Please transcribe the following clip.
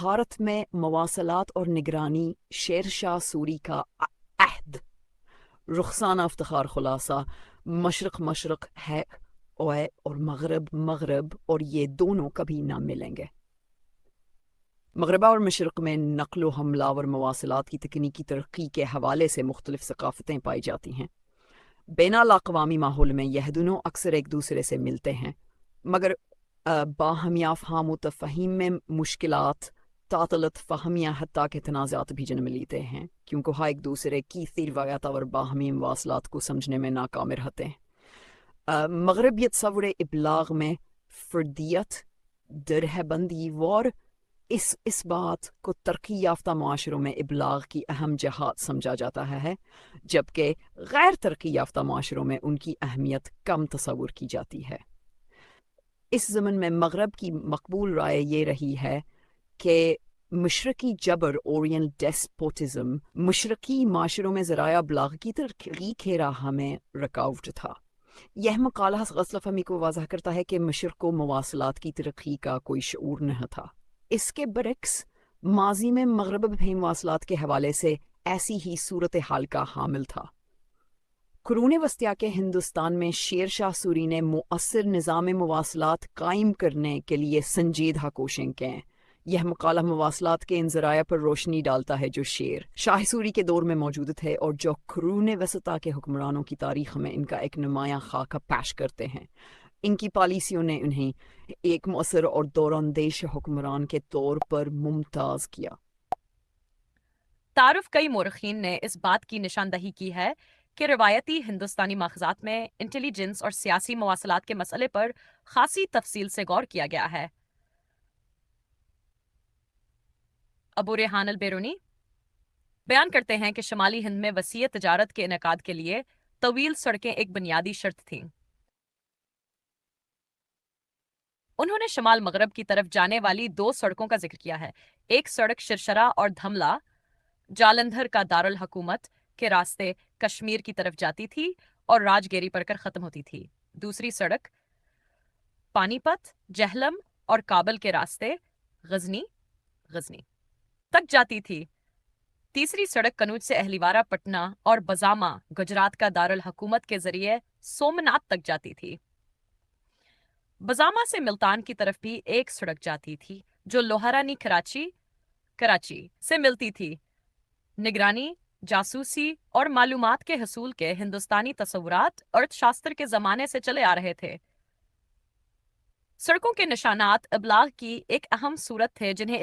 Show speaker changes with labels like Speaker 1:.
Speaker 1: بھارت میں مواصلات اور نگرانی شیر شاہ سوری کا عہد، رخسانہ افتخار خلاصہ، مشرق مشرق ہے اور مغرب مغرب، اور یہ دونوں کبھی نہ ملیں گے۔ مغربہ اور مشرق میں نقل و حملہ اور مواصلات کی تکنیکی ترقی کے حوالے سے مختلف ثقافتیں پائی جاتی ہیں۔ بین الاقوامی ماحول میں یہ دونوں اکثر ایک دوسرے سے ملتے ہیں، مگر باہمی افہام و تفہیم میں مشکلات، تعطلت فہمیہ، حتیٰ کہ تنازعات بھی جنم لیتے ہیں، کیونکہ وہ ایک دوسرے کی روایات اور باہمی مواصلات کو سمجھنے میں ناکام رہتے ہیں۔ مغرب یہ تصور ابلاغ میں فردیت، درہ بندی اور اس بات کو ترقی یافتہ معاشروں میں ابلاغ کی اہم جہات سمجھا جاتا ہے، جبکہ غیر ترقی یافتہ معاشروں میں ان کی اہمیت کم تصور کی جاتی ہے۔ اس ضمن میں مغرب کی مقبول رائے یہ رہی ہے کہ مشرقی جبر اورینل ڈیسپوٹزم مشرقی معاشروں میں ذرائع ابلاغ کی ترقی کے راہ میں رکاوٹ تھا۔ یہ مقالہ غلط فہمی کو واضح کرتا ہے کہ مشرق کو مواصلات کی ترقی کا کوئی شعور نہ تھا۔ اس کے برعکس ماضی میں مغرب بھی مواصلات کے حوالے سے ایسی ہی صورتحال کا حامل تھا۔ قرون وسطیٰ کے ہندوستان میں شیر شاہ سوری نے مؤثر نظام مواصلات قائم کرنے کے لیے سنجیدہ کوششیں کیں۔ یہ مقالہ مواصلات کے ان ذرائع پر روشنی ڈالتا ہے جو شیر شاہ سوری کے دور میں موجود تھے اور جو قرون وسطیٰ کے حکمرانوں کی تاریخ میں ان کا ایک نمایاں خاکہ پیش کرتے ہیں۔ ان کی پالیسیوں نے انہیں ایک مؤثر اور دوراندیش حکمران کے طور پر ممتاز کیا۔
Speaker 2: تعارف کئی مورخین نے اس بات کی نشاندہی کی ہے کہ روایتی ہندوستانی ماخذات میں انٹیلیجنس اور سیاسی مواصلات کے مسئلے پر خاصی تفصیل سے غور کیا گیا ہے۔ ابو ریحان البیرونی بیان کرتے ہیں کہ شمالی ہند میں وسیع تجارت کے انعقاد کے لیے طویل سڑکیں ایک بنیادی شرط تھیں۔ انہوں نے شمال مغرب کی طرف جانے والی 2 سڑکوں کا ذکر کیا ہے۔ ایک سڑک شرشرہ اور دھملا جالندھر کا دارالحکومت کے راستے کشمیر کی طرف جاتی تھی اور راج گیری پر کر ختم ہوتی تھی۔ دوسری سڑک پانی پت، جہلم اور کابل کے راستے غزنی تک جاتی تھی۔ تیسری سڑک کنوج سے اہلیوارہ پٹنہ اور بزامہ گجرات کا دارالحکومت کے ذریعے سومنات تک جاتی تھی۔ بزامہ سے ملتان کی طرف بھی ایک سڑک جاتی تھی جو لوہارانی کراچی سے ملتی تھی۔ نگرانی، جاسوسی اور معلومات کے حصول کے ہندوستانی تصورات ارتھ شاستر کے زمانے سے چلے آ رہے تھے۔ سڑکوں کے نشانات ابلاغ کی ایک اہم صورت تھے جنہیں